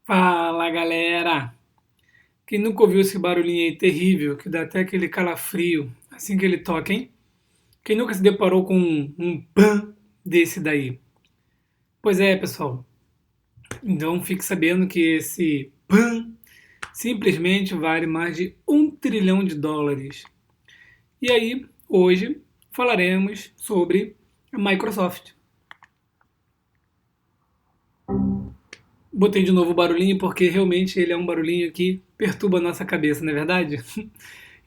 Fala galera! Quem nunca ouviu esse barulhinho aí terrível que dá até aquele calafrio assim que ele toca, hein? Quem nunca se deparou com um pan desse daí? Pois é, pessoal. Então fique sabendo que esse pan simplesmente vale mais de US$ 1 trilhão. E aí, hoje falaremos sobre a Microsoft. Botei de novo o barulhinho porque realmente ele é um barulhinho que perturba a nossa cabeça, não é verdade?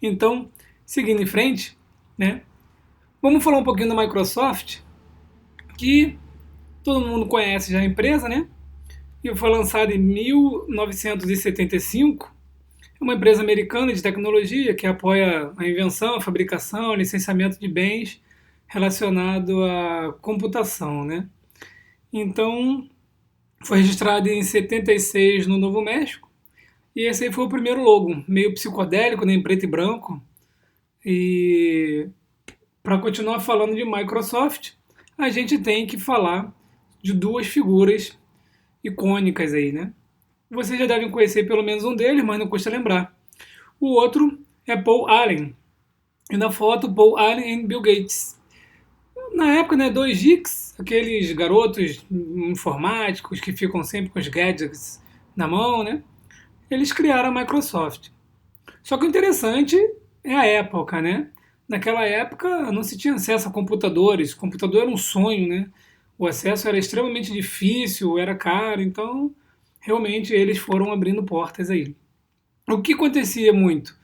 Então, seguindo em frente, né? Vamos falar um pouquinho da Microsoft, que todo mundo conhece já a empresa, né? E foi lançada em 1975. É uma empresa americana de tecnologia que apoia a invenção, a fabricação, o licenciamento de bens relacionado à computação, né? Então, foi registrada em 76 no Novo México. E esse aí foi o primeiro logo, meio psicodélico, né, em preto e branco. E para continuar falando de Microsoft, a gente tem que falar de duas figuras icônicas aí, né? Vocês já devem conhecer pelo menos um deles, mas não custa lembrar. O outro é Paul Allen. E na foto, Paul Allen e Bill Gates. Na época, né, dois geeks, aqueles garotos informáticos que ficam sempre com os gadgets na mão, né? Eles criaram a Microsoft. Só que o interessante é a época, né? Naquela época não se tinha acesso a computadores, o computador era um sonho, né? O acesso era extremamente difícil, era caro, então realmente eles foram abrindo portas aí. O que acontecia muito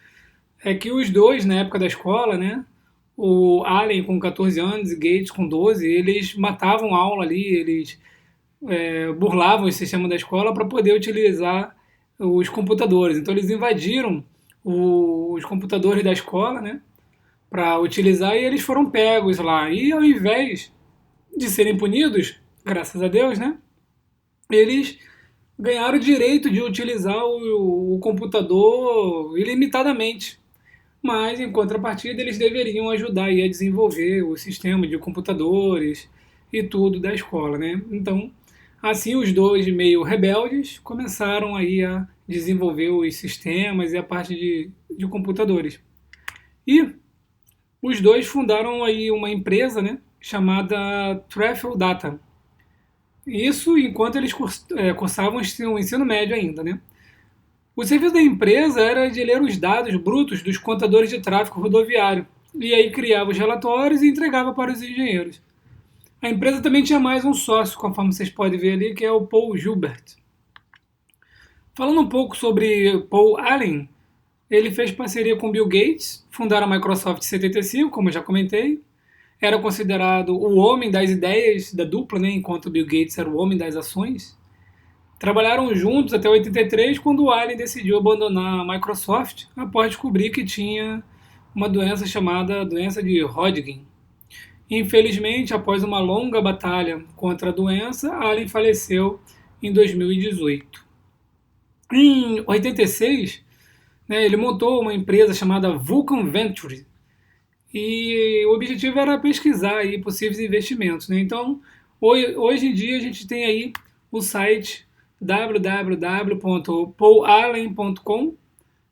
é que os dois, na época da escola, né? O Allen com 14 anos e Gates com 12, eles matavam aula ali, eles burlavam o sistema da escola para poder utilizar os computadores. Então eles invadiram os computadores da escola, né, para utilizar e eles foram pegos lá. E ao invés de serem punidos, graças a Deus, né, eles ganharam o direito de utilizar o computador ilimitadamente. Mas, em contrapartida, eles deveriam ajudar aí a desenvolver o sistema de computadores e tudo da escola, né? Então, assim, os dois meio rebeldes começaram aí a desenvolver os sistemas e a parte de computadores. E os dois fundaram aí uma empresa, né, chamada Treffle Data. Isso enquanto eles cursavam o ensino médio ainda, né? O serviço da empresa era de ler os dados brutos dos contadores de tráfego rodoviário, e aí criava os relatórios e entregava para os engenheiros. A empresa também tinha mais um sócio, conforme vocês podem ver ali, que é o Paul Gilbert. Falando um pouco sobre Paul Allen, ele fez parceria com Bill Gates, fundaram a Microsoft em 75, como eu já comentei. Era considerado o homem das ideias da dupla, né, enquanto Bill Gates era o homem das ações. Trabalharam juntos até 83, quando o Allen decidiu abandonar a Microsoft após descobrir que tinha uma doença chamada doença de Hodgkin. Infelizmente, após uma longa batalha contra a doença, Allen faleceu em 2018. Em 86, né, ele montou uma empresa chamada Vulcan Ventures e o objetivo era pesquisar aí possíveis investimentos, né? Então, hoje em dia a gente tem aí o site www.paulallen.com,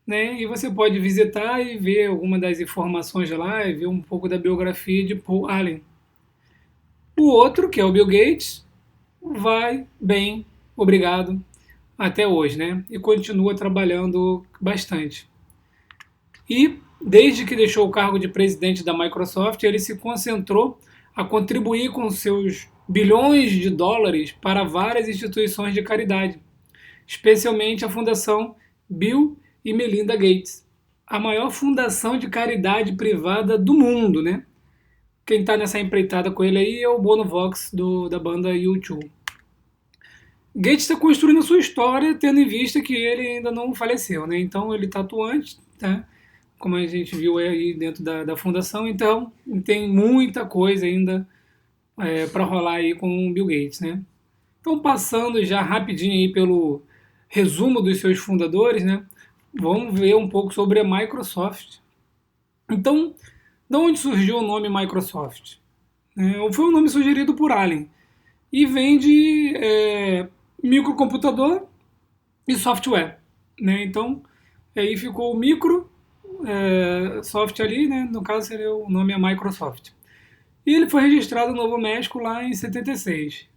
né? E você pode visitar e ver alguma das informações lá e ver um pouco da biografia de Paul Allen. O outro, que é o Bill Gates, vai bem, obrigado, até hoje, né? E continua trabalhando bastante. E desde que deixou o cargo de presidente da Microsoft, ele se concentrou a contribuir com seus bilhões de dólares para várias instituições de caridade, especialmente a Fundação Bill e Melinda Gates, a maior fundação de caridade privada do mundo, né? Quem está nessa empreitada com ele aí é o Bono Vox da banda U2. Gates está construindo a sua história tendo em vista que ele ainda não faleceu, né? Então ele está atuante, tá? Como a gente viu aí dentro da fundação, então tem muita coisa ainda para rolar aí com o Bill Gates, né? Então passando já rapidinho aí pelo resumo dos seus fundadores, né? Vamos ver um pouco sobre a Microsoft. Então, de onde surgiu o nome Microsoft? Foi um nome sugerido por Allen e vem de microcomputador e software, né? Então, aí ficou o micro soft ali, né? No caso seria o nome é Microsoft. E ele foi registrado no Novo México lá em 76.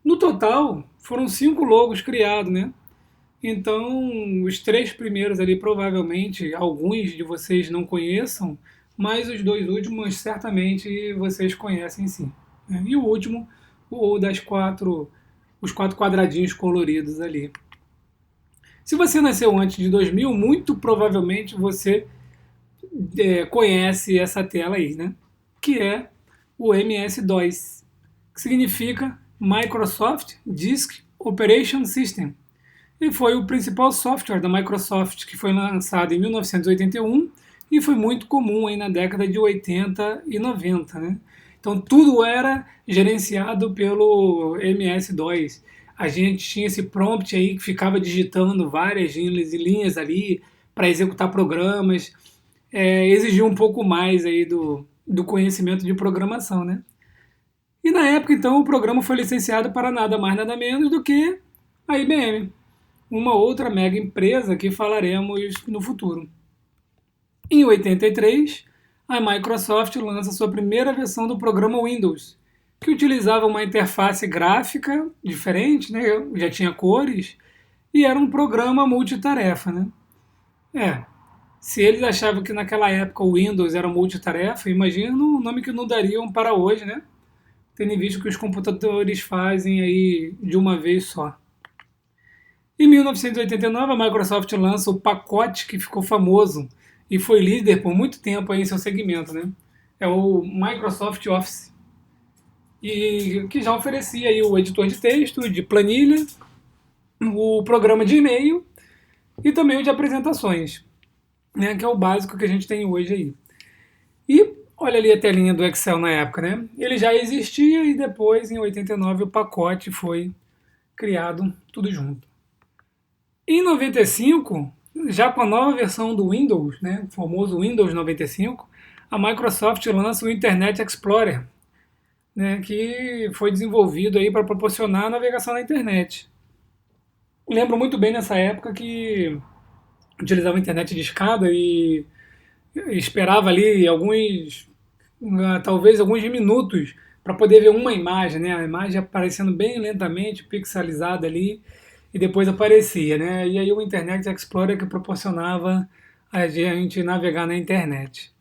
No total, foram 5 logos criados, né? Então, os 3 primeiros ali, provavelmente, alguns de vocês não conheçam, mas os 2 últimos, certamente, vocês conhecem sim. Né? E o último, o das os 4 quadradinhos coloridos ali. Se você nasceu antes de 2000, muito provavelmente você conhece essa tela aí, né? Que é o MS-DOS, que significa Microsoft Disk Operation System. E foi o principal software da Microsoft, que foi lançado em 1981 e foi muito comum aí na década de 80 e 90. Né? Então tudo era gerenciado pelo MS-DOS. A gente tinha esse prompt aí que ficava digitando várias linhas ali para executar programas. Exigia um pouco mais aí do conhecimento de programação, né? E na época, então, o programa foi licenciado para nada mais, nada menos do que a IBM, uma outra mega empresa que falaremos no futuro. Em 83, a Microsoft lança sua primeira versão do programa Windows, que utilizava uma interface gráfica diferente, né? Já tinha cores, e era um programa multitarefa. Né? Se eles achavam que naquela época o Windows era multitarefa, imagina o nome que não dariam para hoje, né? Tendo visto que os computadores fazem aí de uma vez só. Em 1989, a Microsoft lança o pacote que ficou famoso e foi líder por muito tempo aí em seu segmento, né? É o Microsoft Office, e que já oferecia aí o editor de texto, de planilha, o programa de e-mail e também o de apresentações, né? Que é o básico que a gente tem hoje aí. E olha ali a telinha do Excel na época, né? Ele já existia e depois, em 89, o pacote foi criado tudo junto. Em 95, já com a nova versão do Windows, né, o famoso Windows 95, a Microsoft lança o Internet Explorer, né, que foi desenvolvido aí para proporcionar a navegação na internet. Lembro muito bem nessa época que utilizava a internet de escada e esperava ali talvez alguns minutos para poder ver uma imagem, né? A imagem aparecendo bem lentamente, pixelizada ali, e depois aparecia, né? E aí o Internet Explorer que proporcionava a gente navegar na internet.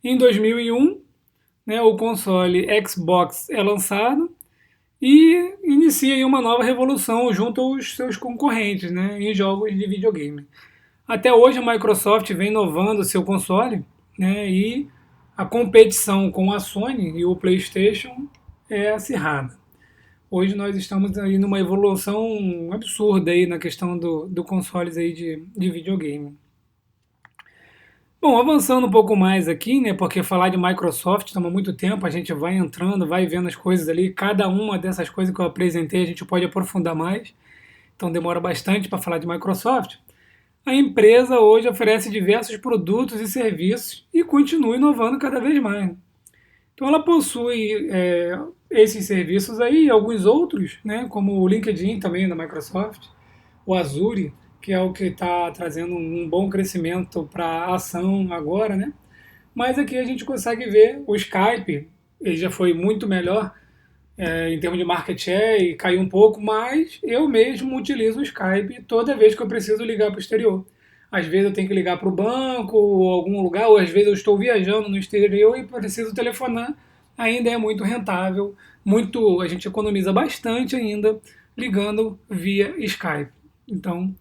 Em 2001, né, o console Xbox é lançado e inicia aí uma nova revolução junto aos seus concorrentes, né, em jogos de videogame. Até hoje a Microsoft vem inovando seu console, né, e a competição com a Sony e o PlayStation é acirrada. Hoje nós estamos aí numa evolução absurda aí na questão do consoles aí de videogame. Bom, avançando um pouco mais aqui, né, porque falar de Microsoft toma muito tempo, a gente vai entrando, vai vendo as coisas ali, cada uma dessas coisas que eu apresentei a gente pode aprofundar mais, então demora bastante para falar de Microsoft. A empresa hoje oferece diversos produtos e serviços e continua inovando cada vez mais. Então ela possui esses serviços aí e alguns outros, né, como o LinkedIn também da Microsoft, o Azure, que é o que está trazendo um bom crescimento para a ação agora, né? Mas aqui a gente consegue ver o Skype, ele já foi muito melhor em termos de market share e caiu um pouco, mas eu mesmo utilizo o Skype toda vez que eu preciso ligar para o exterior. Às vezes eu tenho que ligar para o banco ou algum lugar, ou às vezes eu estou viajando no exterior e preciso telefonar. Ainda é muito rentável, a gente economiza bastante ainda ligando via Skype. Então,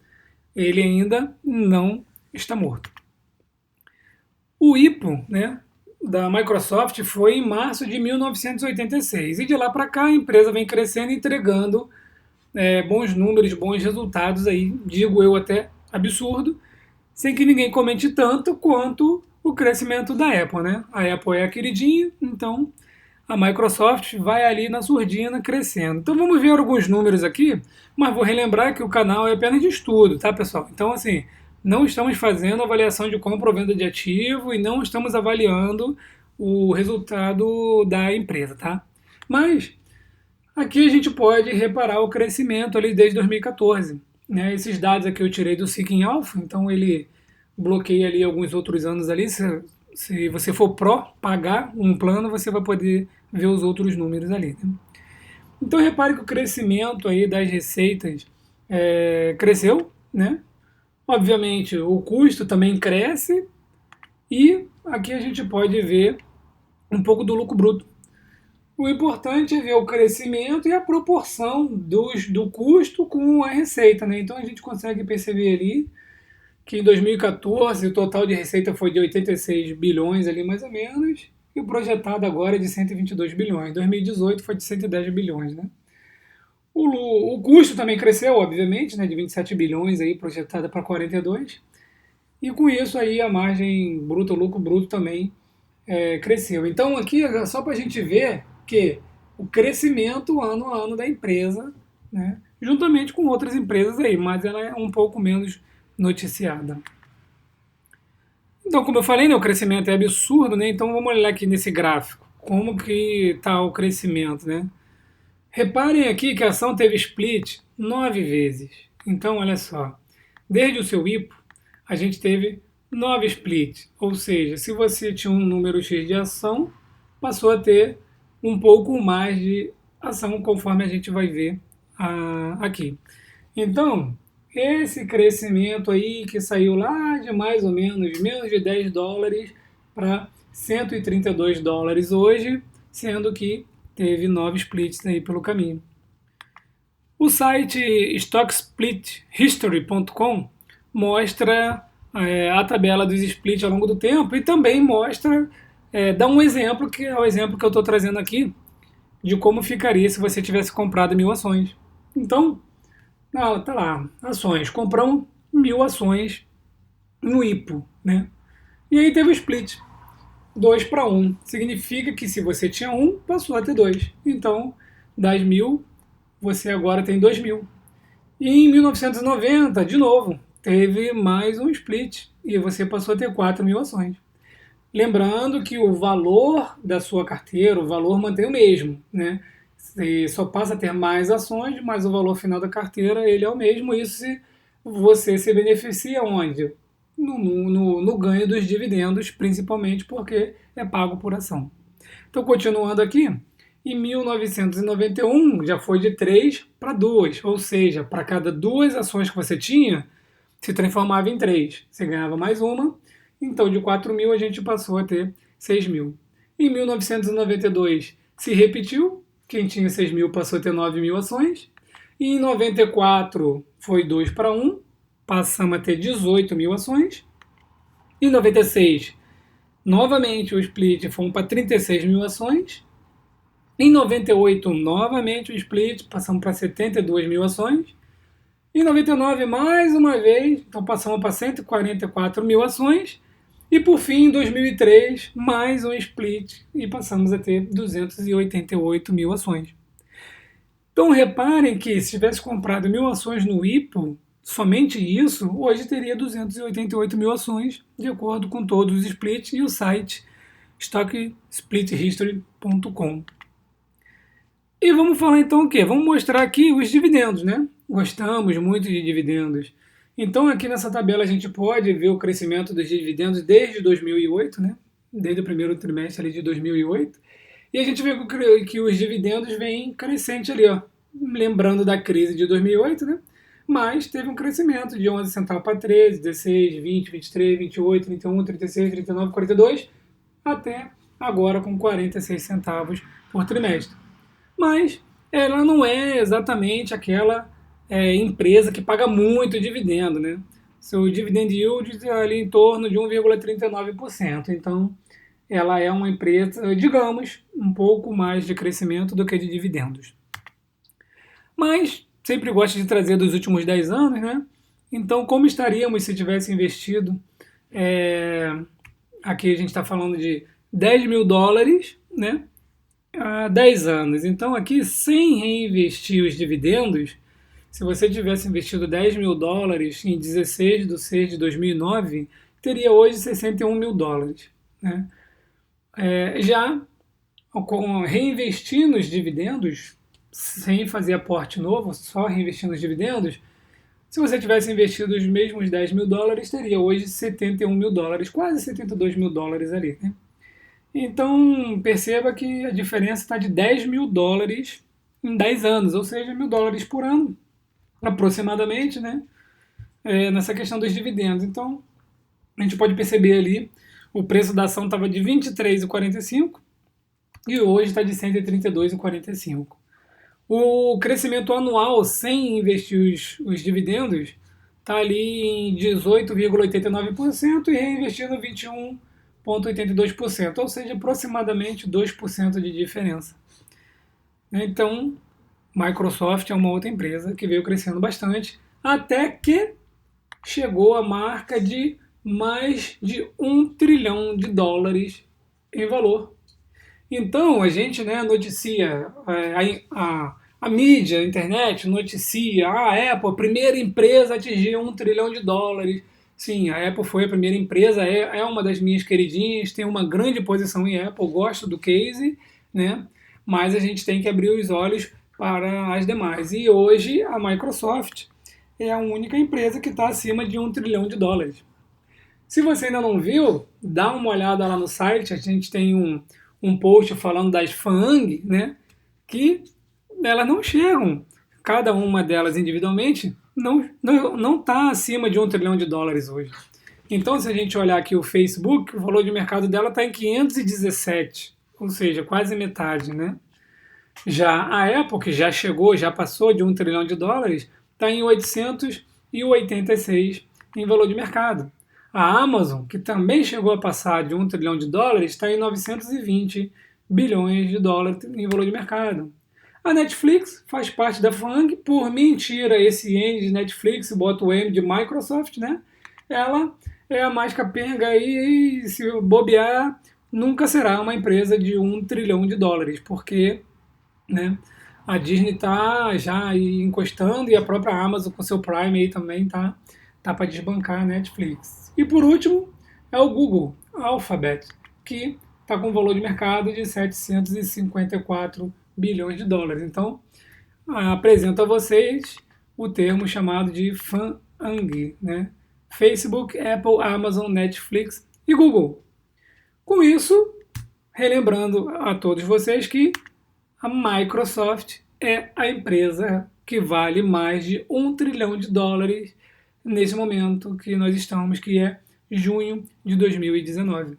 ele ainda não está morto. O IPO, né, da Microsoft foi em março de 1986 e de lá para cá a empresa vem crescendo e entregando bons números, bons resultados aí, digo eu até absurdo, sem que ninguém comente tanto quanto o crescimento da Apple, né? A Apple é a queridinha, então a Microsoft vai ali na surdina crescendo. Então vamos ver alguns números aqui, mas vou relembrar que o canal é apenas de estudo, tá, pessoal? Então, assim, não estamos fazendo avaliação de compra ou venda de ativo e não estamos avaliando o resultado da empresa, tá? Mas aqui a gente pode reparar o crescimento ali desde 2014. né? Esses dados aqui eu tirei do Seeking Alpha, então ele bloqueia ali alguns outros anos ali. Se você for pró pagar um plano, você vai poder ver os outros números ali, né? Então repare que o crescimento aí das receitas cresceu, né? Obviamente o custo também cresce e aqui a gente pode ver um pouco do lucro bruto. O importante é ver o crescimento e a proporção do custo com a receita, né? Então a gente consegue perceber ali que em 2014 o total de receita foi de 86 bilhões ali mais ou menos, e o projetado agora é de 122 bilhões. Em 2018 foi de 110 bilhões, né? O custo também cresceu, obviamente, né, de 27 bilhões aí projetada para 42. E com isso aí a margem bruta, o lucro bruto também cresceu. Então aqui é só para a gente ver que o crescimento ano a ano da empresa, né, juntamente com outras empresas aí, mas ela é um pouco menos noticiada. Então, como eu falei, né, o crescimento é absurdo, né? Então vamos olhar aqui nesse gráfico, como que está o crescimento, né? Reparem aqui que a ação teve split 9 vezes. Então, olha só, desde o seu IPO, a gente teve 9 splits. Ou seja, se você tinha um número X de ação, passou a ter um pouco mais de ação, conforme a gente vai ver aqui. Então, esse crescimento aí que saiu lá de mais ou menos de 10 dólares para 132 dólares hoje, sendo que teve 9 splits aí pelo caminho. O site stocksplithistory.com mostra a tabela dos splits ao longo do tempo e também mostra, dá um exemplo, que é o exemplo que eu estou trazendo aqui, de como ficaria se você tivesse comprado 1000 ações. Então, tá lá, ações, compramos 1000 ações no IPO, né? E aí teve o split, 2 para 1. Significa que se você tinha 1, passou a ter 2. Então, das 1000, você agora tem 2000. E em 1990, de novo, teve mais um split e você passou a ter 4.000 ações. Lembrando que o valor da sua carteira, o valor mantém o mesmo, né? Você só passa a ter mais ações, mas o valor final da carteira ele é o mesmo. Isso se você se beneficia onde? No ganho dos dividendos, principalmente porque é pago por ação. Então, continuando aqui, em 1991 já foi de 3 para 2, ou seja, para cada 2 ações que você tinha, se transformava em 3. Você ganhava mais uma, então de 4.000 a gente passou a ter 6.000. Em 1992 se repetiu, quem tinha 6.000 passou a ter 9.000 ações. E em 94 foi 2 para 1, passamos a ter 18.000 ações. Em 96, novamente o split foi para 36.000 ações. Em 98, novamente o split, passamos para 72.000 ações. Em 99, mais uma vez, então passamos para 144.000 ações. E por fim, em 2003, mais um split e passamos a ter 288.000 ações. Então reparem que se tivesse comprado 1.000 ações no IPO, somente isso, hoje teria 288.000 ações, de acordo com todos os splits e o site stocksplithistory.com. E vamos falar então o quê? Vamos mostrar aqui os dividendos, né? Gostamos muito de dividendos. Então aqui nessa tabela a gente pode ver o crescimento dos dividendos desde 2008, né? Desde o primeiro trimestre ali de 2008. E a gente vê que os dividendos vêm crescente ali, ó. Lembrando da crise de 2008, né? Mas teve um crescimento de 11 centavos para 13, 16, 20, 23, 28, 31, 36, 39, 42, até agora com 46 centavos por trimestre. Mas ela não é exatamente aquela empresa que paga muito dividendo, né? Seu dividend yield é ali em torno de 1,39%. Então, ela é uma empresa, digamos, um pouco mais de crescimento do que de dividendos. Mas sempre gosto de trazer dos últimos 10 anos, né? Então, como estaríamos se tivesse investido? Aqui a gente está falando de 10 mil dólares, né? Há 10 anos. Então, aqui, sem reinvestir os dividendos, se você tivesse investido 10 mil dólares em 16 de 6 de 2009, teria hoje 61 mil dólares. Né? Já com reinvestindo os dividendos, sem fazer aporte novo, só reinvestindo os dividendos, Se você tivesse investido os mesmos 10 mil dólares, teria hoje 71 mil dólares, quase 72 mil dólares ali, né? Então, perceba que a diferença está de 10 mil dólares em 10 anos, ou seja, mil dólares por ano, aproximadamente, né? Nessa questão dos dividendos. Então, a gente pode perceber ali, o preço da ação estava de R$ 23,45 e hoje está de R$ 132,45. O crescimento anual sem investir os dividendos está ali em 18,89% e reinvestindo 21,82%, ou seja, aproximadamente 2% de diferença. Então, Microsoft é uma outra empresa que veio crescendo bastante, até que chegou à marca de mais de $1 trilhão em valor. Então a gente, né, noticia, a mídia, a internet noticia, a Apple, a primeira empresa a atingir $1 trilhão. Sim, a Apple foi a primeira empresa, é uma das minhas queridinhas, tem uma grande posição em Apple, gosto do case, né? Mas a gente tem que abrir os olhos para as demais. E hoje a Microsoft é a única empresa que está acima de $1 trilhão. Se você ainda não viu, dá uma olhada lá no site, a gente tem um post falando das FAANG, né, que elas não chegam, cada uma delas individualmente, não está acima de $1 trilhão hoje. Então, se a gente olhar aqui o Facebook, o valor de mercado dela está em 517, ou seja, quase metade, né? Já a Apple, que já chegou, já passou de $1 trilhão, está em 886 em valor de mercado. A Amazon, que também chegou a passar de $1 trilhão, está em 920 bilhões de dólares em valor de mercado. A Netflix faz parte da FAANG, por mim tira esse N de Netflix, bota o M de Microsoft, né? Ela é a mais capenga aí e se bobear, nunca será uma empresa de $1 trilhão, porque, né, a Disney está já aí encostando e a própria Amazon com seu Prime aí também tá para desbancar a Netflix. E por último é o Google, a Alphabet, que está com um valor de mercado de 754 bilhões de dólares. Então, apresento a vocês o termo chamado de FAANG, né? Facebook, Apple, Amazon, Netflix e Google. Com isso, relembrando a todos vocês que a Microsoft é a empresa que vale mais de $1 trilhão nesse momento que nós estamos, que é junho de 2019.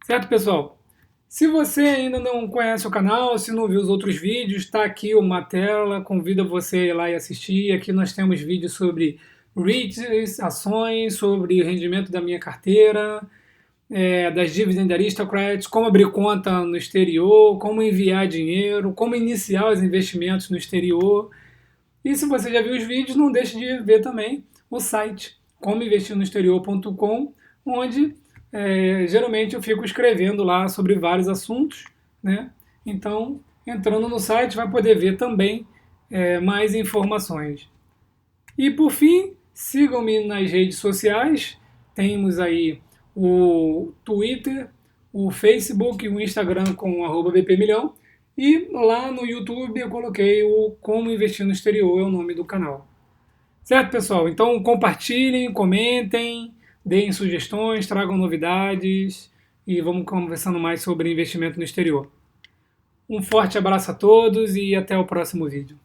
Certo, pessoal? Se você ainda não conhece o canal, se não viu os outros vídeos, está aqui uma tela, convido você a ir lá e assistir. Aqui nós temos vídeos sobre REITs, ações, sobre o rendimento da minha carteira, das Dividend Aristocrats, como abrir conta no exterior, como enviar dinheiro, como iniciar os investimentos no exterior. E se você já viu os vídeos, não deixe de ver também o site comoinvestirnoexterior.com, onde geralmente eu fico escrevendo lá sobre vários assuntos, né? Então, entrando no site, vai poder ver também mais informações. E por fim, sigam-me nas redes sociais. Temos aí o Twitter, o Facebook e o Instagram com @bpmilhão. E lá no YouTube eu coloquei o Como Investir no Exterior, é o nome do canal. Certo, pessoal? Então compartilhem, comentem, deem sugestões, tragam novidades e vamos conversando mais sobre investimento no exterior. Um forte abraço a todos e até o próximo vídeo.